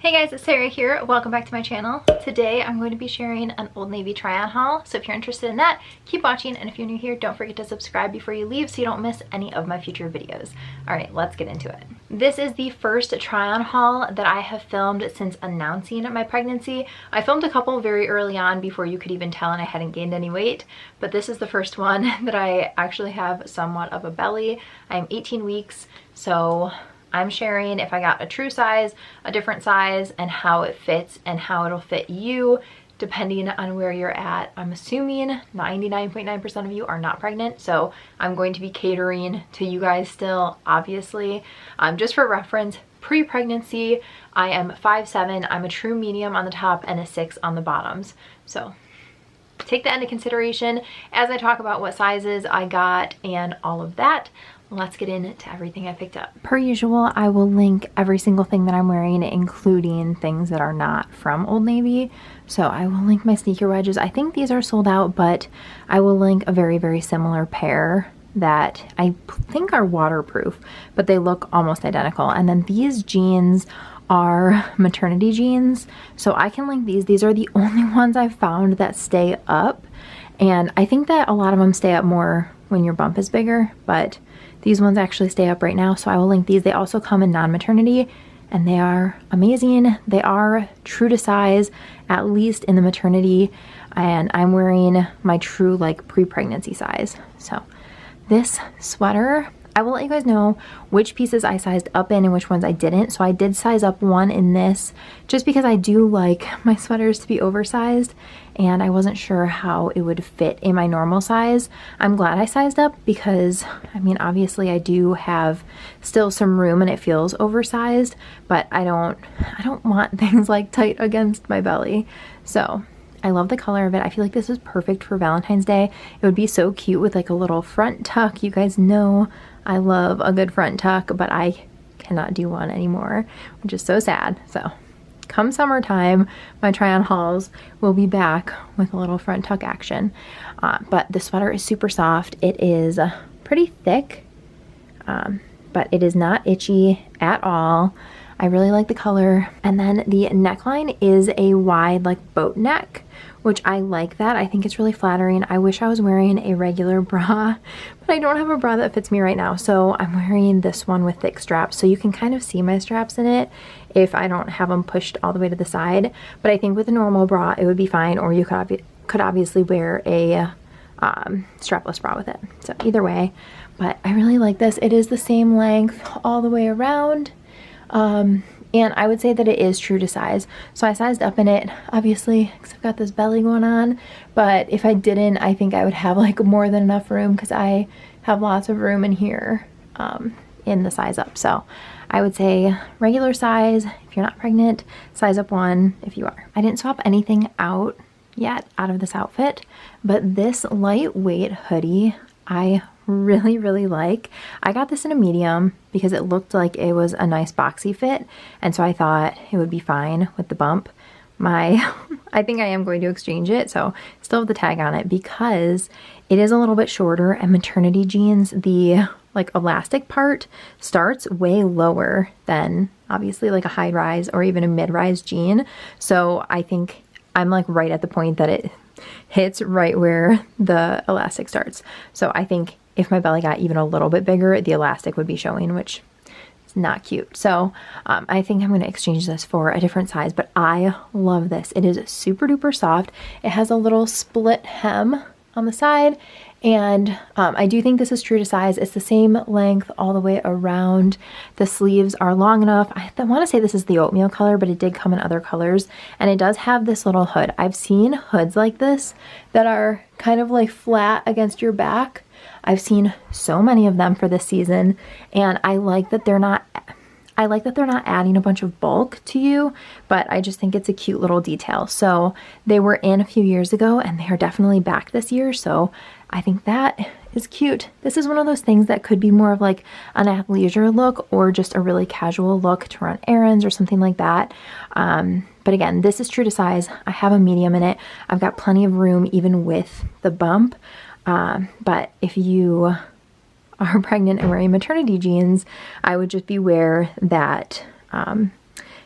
Hey guys, it's Sarah here. Welcome back to my channel. Today I'm going to be sharing an Old Navy try-on haul. So if you're interested in that, keep watching. And if you're new here, don't forget to subscribe before you leave so you don't miss any of my future videos. All right, let's get into it. This is the first try-on haul that I have filmed since announcing my pregnancy. I filmed a couple very early on before you could even tell and I hadn't gained any weight, but this is the first one that I actually have somewhat of a belly. I'm 18 weeks, so I'm sharing if I got a true size, a different size, and how it fits and how it'll fit you depending on where you're at. I'm assuming 99.9% of you are not pregnant, so I'm going to be catering to you guys still, obviously. Just for reference, pre-pregnancy, I am 5'7", I'm a true medium on the top and a 6 on the bottoms. So take that into consideration as I talk about what sizes I got and all of that. Let's get into everything I picked up. Per usual, I will link every single thing that I'm wearing, including things that are not from Old Navy. So I will link my sneaker wedges. I think these are sold out, but I will link a very, very similar pair that I think are waterproof, but they look almost identical. And then these jeans are maternity jeans. So I can link these. These are the only ones I've found that stay up. And I think that a lot of them stay up more when your bump is bigger, but these ones actually stay up right now, so I will link these. They also come in non-maternity, and they are amazing. They are true to size, at least in the maternity, and I'm wearing my true like pre-pregnancy size. So this sweater, I will let you guys know which pieces I sized up in and which ones I didn't. So I did size up one in this just because I do like my sweaters to be oversized and I wasn't sure how it would fit in my normal size. I'm glad I sized up because, I mean, obviously I do have still some room and it feels oversized, but I don't want things like tight against my belly. So I love the color of it. I feel like this is perfect for Valentine's Day. It would be so cute with like a little front tuck. You guys know I love a good front tuck, but I cannot do one anymore, which is so sad. So come summertime, my try-on hauls will be back with a little front tuck action. But the sweater is super soft. It is pretty thick, but it is not itchy at all. I really like the color. And then the neckline is a wide like boat neck, which I like that. I think it's really flattering. I wish I was wearing a regular bra, but I don't have a bra that fits me right now. So I'm wearing this one with thick straps. So you can kind of see my straps in it if I don't have them pushed all the way to the side. But I think with a normal bra, it would be fine. Or you could obviously wear a strapless bra with it. So either way, but I really like this. It is the same length all the way around. And I would say that it is true to size. So I sized up in it, obviously, because I've got this belly going on. But if I didn't, I think I would have like more than enough room because I have lots of room in here in the size up. So I would say regular size if you're not pregnant, size up 1 if you are. I didn't swap anything out yet out of this outfit, but this lightweight hoodie I really, really like. I got this in a medium because it looked like it was a nice boxy fit, and so I thought it would be fine with the bump. I think I am going to exchange it, so still have the tag on it because it is a little bit shorter, and maternity jeans, the like elastic part starts way lower than obviously like a high rise or even a mid-rise jean. So I think I'm like right at the point that it hits right where the elastic starts. So I think if my belly got even a little bit bigger, the elastic would be showing, which is not cute. So I think I'm going to exchange this for a different size, but I love this. It is super duper soft. It has a little split hem on the side, and I do think this is true to size. It's the same length all the way around. The sleeves are long enough. I want to say this is the oatmeal color, but it did come in other colors, and it does have this little hood. I've seen hoods like this that are kind of like flat against your back. I've seen so many of them for this season, and I like that they're not adding a bunch of bulk to you, but I just think it's a cute little detail. So they were in a few years ago and they are definitely back this year. So I think that is cute. This is one of those things that could be more of like an athleisure look or just a really casual look to run errands or something like that. But again, this is true to size. I have a medium in it. I've got plenty of room even with the bump. But if you are pregnant and wearing maternity jeans, I would just beware that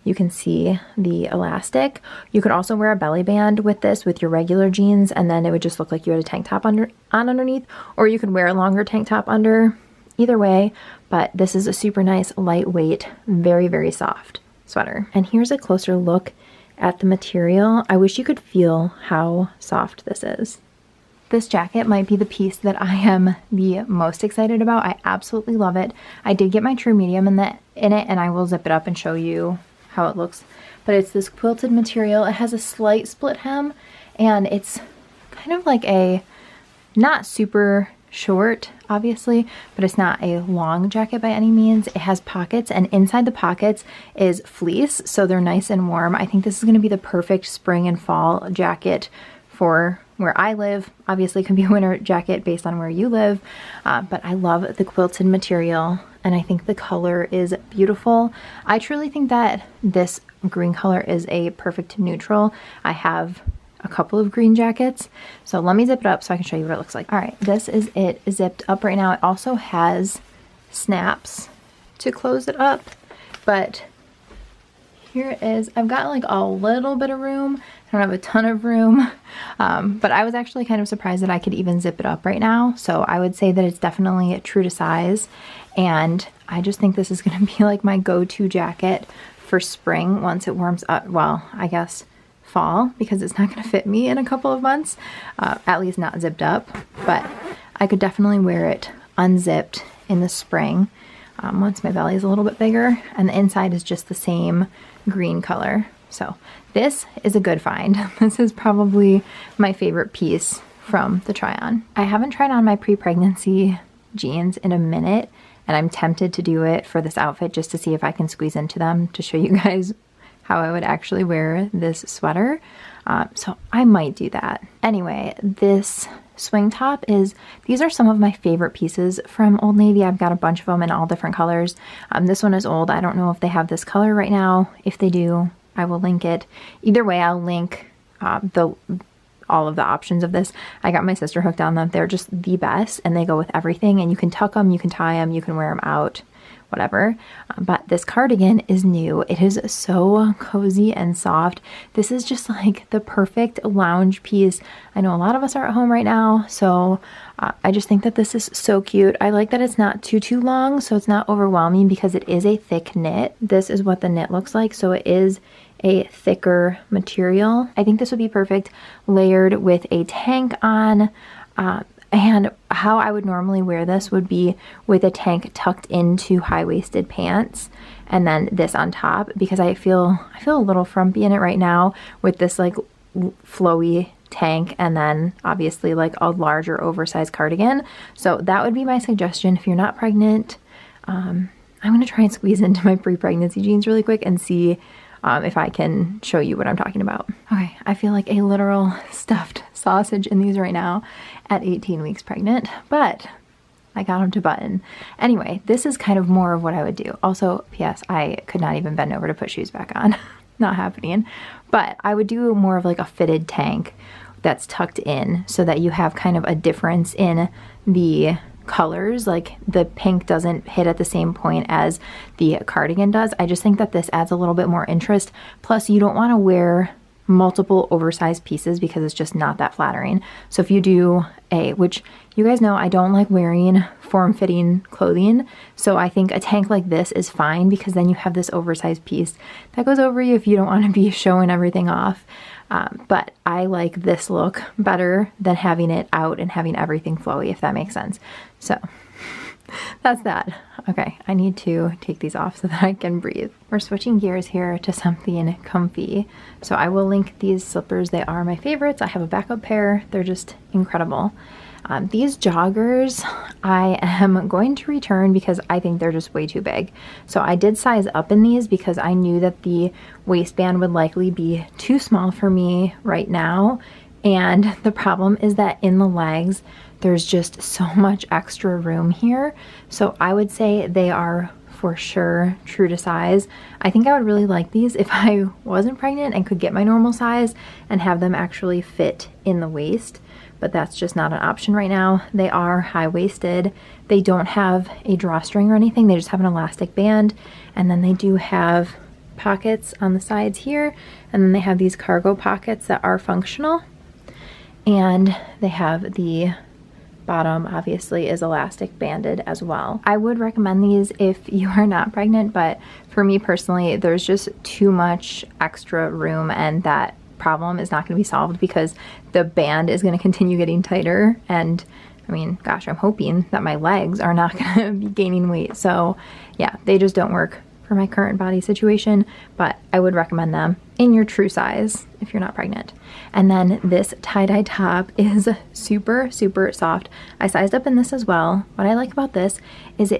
you can see the elastic. You could also wear a belly band with this with your regular jeans, and then it would just look like you had a tank top underneath, or you could wear a longer tank top under. Either way, but this is a super nice, lightweight, very, very soft sweater. And here's a closer look at the material. I wish you could feel how soft this is. This jacket might be the piece that I am the most excited about. I absolutely love it. I did get my true medium in it, and I will zip it up and show you how it looks. But it's this quilted material. It has a slight split hem, and it's kind of like a, not super short, obviously, but it's not a long jacket by any means. It has pockets, and inside the pockets is fleece, so they're nice and warm. I think this is going to be the perfect spring and fall jacket for where I live. Obviously, it can be a winter jacket based on where you live, but I love the quilted material, and I think the color is beautiful. I truly think that this green color is a perfect neutral. I have a couple of green jackets, so let me zip it up so I can show you what it looks like. All right, this is it zipped up right now. It also has snaps to close it up, but here it is. I've got like a little bit of room. I don't have a ton of room, but I was actually kind of surprised that I could even zip it up right now. So I would say that it's definitely true to size, and I just think this is going to be like my go-to jacket for spring once it warms up. Well, I guess fall, because it's not going to fit me in a couple of months, at least not zipped up, but I could definitely wear it unzipped in the spring once my belly is a little bit bigger, and the inside is just the same green color. So this is a good find. This is probably my favorite piece from the TryOn. I haven't tried on my pre-pregnancy jeans in a minute, and I'm tempted to do it for this outfit just to see if I can squeeze into them to show you guys how I would actually wear this sweater. So I might do that. Anyway, this swing top these are some of my favorite pieces from Old Navy. I've got a bunch of them in all different colors. This one is old. I don't know if they have this color right now. If they do, I will link it. Either way, I'll link all of the options of this. I got my sister hooked on them. They're just the best, and they go with everything, and you can tuck them, you can tie them, you can wear them out, whatever. But this cardigan is new. It is so cozy and soft. This is just like the perfect lounge piece. I know a lot of us are at home right now, so I just think that this is so cute. I like that it's not too long, so it's not overwhelming because it is a thick knit. This is what the knit looks like, so it is a thicker material. I think this would be perfect layered with a tank on. And how I would normally wear this would be with a tank tucked into high-waisted pants, and then this on top, because I feel a little frumpy in it right now with this like flowy tank, and then obviously like a larger oversized cardigan. So that would be my suggestion if you're not pregnant. I'm gonna try and squeeze into my pre-pregnancy jeans really quick and see if I can show you what I'm talking about. Okay, I feel like a literal stuffed sausage in these right now at 18 weeks pregnant, but I got them to button. Anyway, this is kind of more of what I would do. Also, P.S. I could not even bend over to put shoes back on. Not happening. But I would do more of like a fitted tank that's tucked in so that you have kind of a difference in the colors. Like the pink doesn't hit at the same point as the cardigan does. I just think that this adds a little bit more interest. Plus, you don't want to wear multiple oversized pieces because it's just not that flattering. So if you do which you guys know I don't like wearing form-fitting clothing, so I think a tank like this is fine because then you have this oversized piece that goes over you if you don't want to be showing everything off. But I like this look better than having it out and having everything flowy, if that makes sense. So that's that. Okay, I need to take these off so that I can breathe. We're switching gears here to something comfy. So I will link these slippers. They are my favorites. I have a backup pair. They're just incredible. These joggers I am going to return because I think they're just way too big. So I did size up in these because I knew that the waistband would likely be too small for me right now. And the problem is that in the legs, there's just so much extra room here. So I would say they are for sure true to size. I think I would really like these if I wasn't pregnant and could get my normal size and have them actually fit in the waist. But that's just not an option right now. They are high-waisted. They don't have a drawstring or anything. They just have an elastic band. And then they do have pockets on the sides here, and then they have these cargo pockets that are functional, and they have the bottom obviously is elastic banded as well. I would recommend these if you are not pregnant, but for me personally, there's just too much extra room, and that problem is not going to be solved because the band is going to continue getting tighter. And I mean, gosh, I'm hoping that my legs are not going to be gaining weight. So yeah, they just don't work for my current body situation, but I would recommend them in your true size if you're not pregnant. And then this tie-dye top is super, super soft. I sized up in this as well. What I like about this is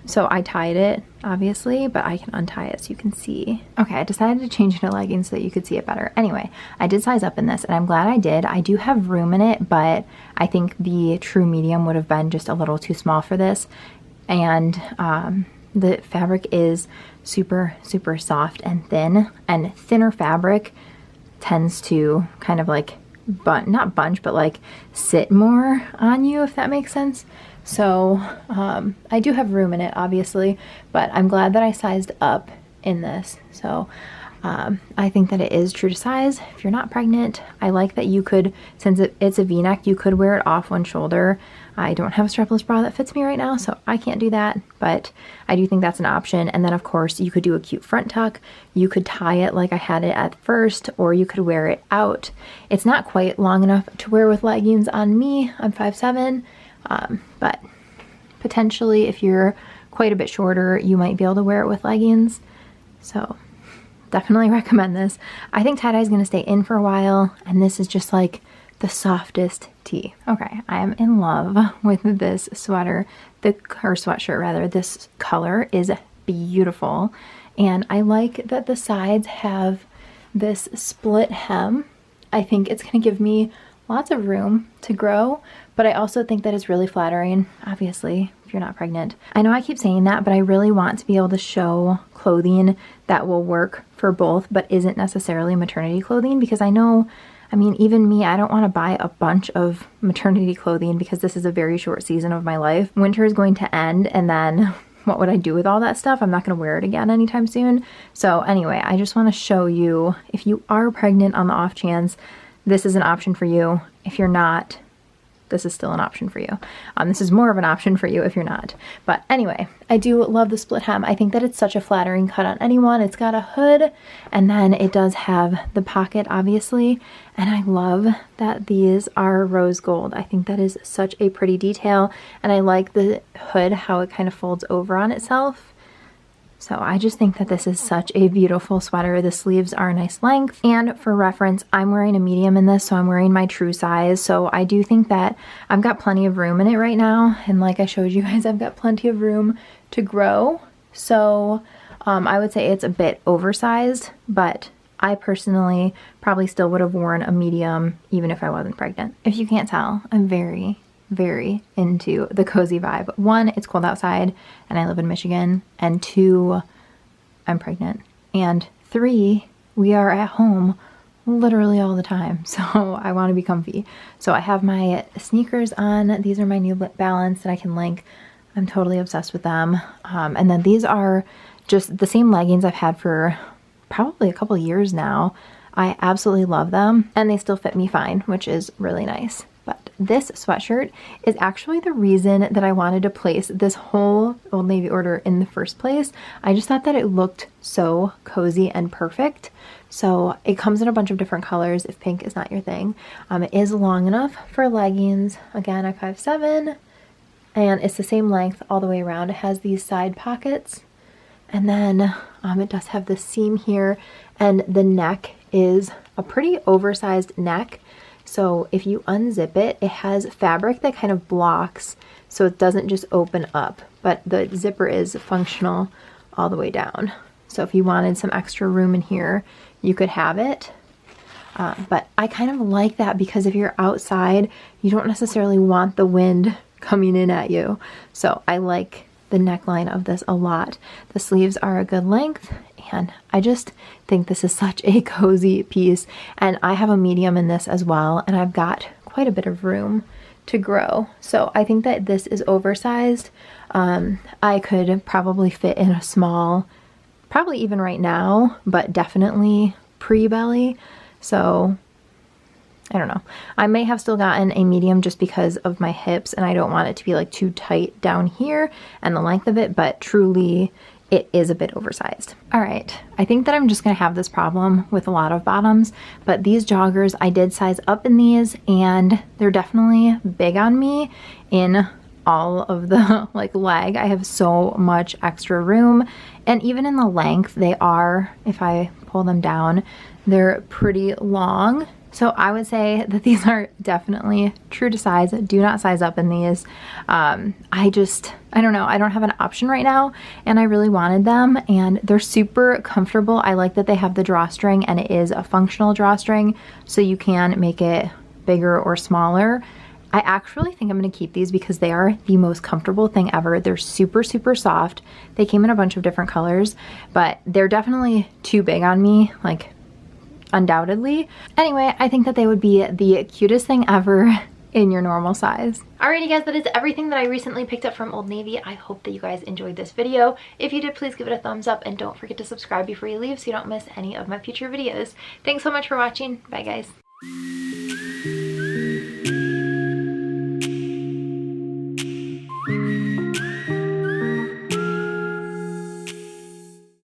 so I tied it obviously, but I can untie it so you can see. Okay, I decided to change it to leggings so that you could see it better. Anyway, I did size up in this, and I'm glad I did. I do have room in it, but I think the true medium would have been just a little too small for this. And the fabric is super, super soft and thin, and thinner fabric tends to kind of like not bunch, but like sit more on you, if that makes sense. So I do have room in it obviously, but I'm glad that I sized up in this. So I think that it is true to size if you're not pregnant. I like that you could, since it's a v-neck, you could wear it off one shoulder. I don't have a strapless bra that fits me right now, so I can't do that, but I do think that's an option. And then of course you could do a cute front tuck. You could tie it like I had it at first, or you could wear it out. It's not quite long enough to wear with leggings on me. I'm 5'7", but potentially if you're quite a bit shorter, you might be able to wear it with leggings. So definitely recommend this. I think tie-dye is going to stay in for a while, and this is just like the softest tee. Okay, I am in love with this sweater, or sweatshirt rather. This color is beautiful, and I like that the sides have this split hem. I think it's going to give me lots of room to grow, but I also think that it's really flattering, obviously, if you're not pregnant. I know I keep saying that, but I really want to be able to show clothing that will work for both, but isn't necessarily maternity clothing, because I know, I mean, even me, I don't want to buy a bunch of maternity clothing because this is a very short season of my life. Winter is going to end, and then what would I do with all that stuff? I'm not going to wear it again anytime soon. So anyway, I just want to show you, if you are pregnant on the off chance, this is an option for you. If you're not, this is still an option for you. This is more of an option for you if you're not. But anyway, I do love the split hem. I think that it's such a flattering cut on anyone. It's got a hood, and then it does have the pocket, obviously. And I love that these are rose gold. I think that is such a pretty detail. And I like the hood, how it kind of folds over on itself. So I just think that this is such a beautiful sweater. The sleeves are a nice length. And for reference, I'm wearing a medium in this, so I'm wearing my true size. So I do think that I've got plenty of room in it right now. And like I showed you guys, I've got plenty of room to grow. So I would say it's a bit oversized, but I personally probably still would have worn a medium even if I wasn't pregnant. If you can't tell, I'm very into the cozy vibe. One, it's cold outside and I live in Michigan, and two, I'm pregnant, and three, we are at home literally all the time, so I want to be comfy. So I have my sneakers on. These are my New Balance that I can link. I'm totally obsessed with them. And then these are just the same leggings I've had for probably a couple years now. I absolutely love them, and they still fit me fine, which is really nice. But this sweatshirt is actually the reason that I wanted to place this whole Old Navy order in the first place. I just thought that it looked so cozy and perfect. So it comes in a bunch of different colors if pink is not your thing. It is long enough for leggings. Again, I'm 5'7", and it's the same length all the way around. It has these side pockets, and then it does have the seam here, and the neck is a pretty oversized neck. So if you unzip it, it has fabric that kind of blocks so it doesn't just open up, but the zipper is functional all the way down. So if you wanted some extra room in here, you could have it. But I kind of like that because if you're outside, you don't necessarily want the wind coming in at you. So I like the neckline of this a lot. The sleeves are a good length, and I just think this is such a cozy piece. And I have a medium in this as well, and I've got quite a bit of room to grow. So I think that this is oversized. I could probably fit in a small probably even right now, but definitely pre-belly. So I don't know. I may have still gotten a medium just because of my hips and I don't want it to be like too tight down here and the length of it, but truly it is a bit oversized. All right, I think that I'm just gonna have this problem with a lot of bottoms, but these joggers, I did size up in these and they're definitely big on me in all of the like leg. I have so much extra room, and even in the length, they are, if I pull them down, they're pretty long. So I would say that these are definitely true to size. Do not size up in these. I don't know. I don't have an option right now and I really wanted them, and they're super comfortable. I like that they have the drawstring and it is a functional drawstring, so you can make it bigger or smaller. I actually think I'm gonna keep these because they are the most comfortable thing ever. They're super, super soft. They came in a bunch of different colors, but they're definitely too big on me, like undoubtedly. Anyway, I think that they would be the cutest thing ever in your normal size. Alrighty guys, that is everything that I recently picked up from Old Navy. I hope that you guys enjoyed this video. If you did, please give it a thumbs up and don't forget to subscribe before you leave so you don't miss any of my future videos. Thanks so much for watching. Bye guys.